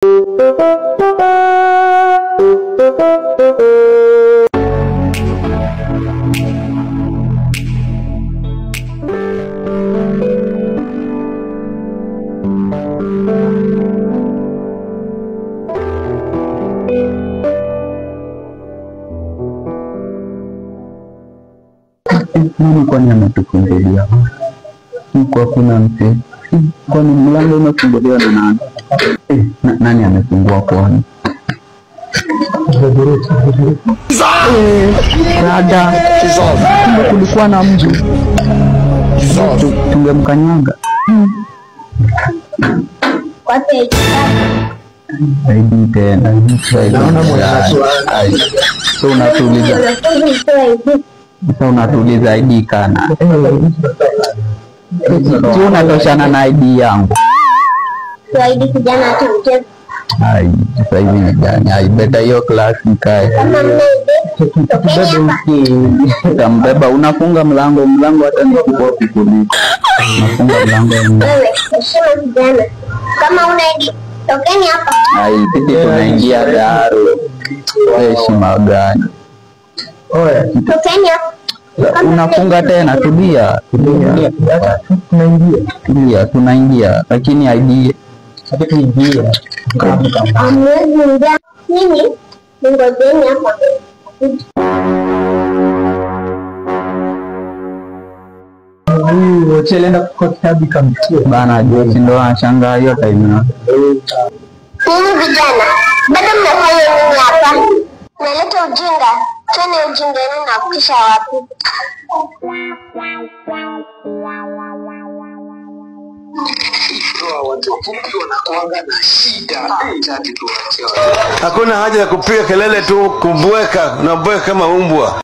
Nani kwani ametufungulia? Kwa kuna mtu. Kwani mlango umefunguliwa na nani? Nani amefungua kwani? Dada, kulikuwa na mtu. Tungemkanyanga. Haidi tena. Naona so unatuliza. Sasa unatuliza ID kana. Sio unatoshana na ID yangu. So ID kijana tu. Ai, sasa hivi ni gani? Ai, beta hiyo class nikae. Tambeba unafunga mlango hata nikubwa kukuliko. Unafunga mlango. Wewe, heshima kijana. Kama una ID, tokeni hapa. Ai, sisi tunaingia daru. Heshima gani? Oya, tokeni hapa. Unafunga tena, tulia. Tunaingia, lakini ID tuingia. Amwezi nini? Ngojeni hapa. Huyu chelenda kwa kitabu kamtio bana, Josi ndo anashangaa hiyo time na. Nini vijana? Bado mnafanya nini hapa? Naleta ujinga. Twende ujinga yenu na kutisha wapi? Hakuna haja ya kupiga kelele tu kumbweka, unabweka kama umbwa.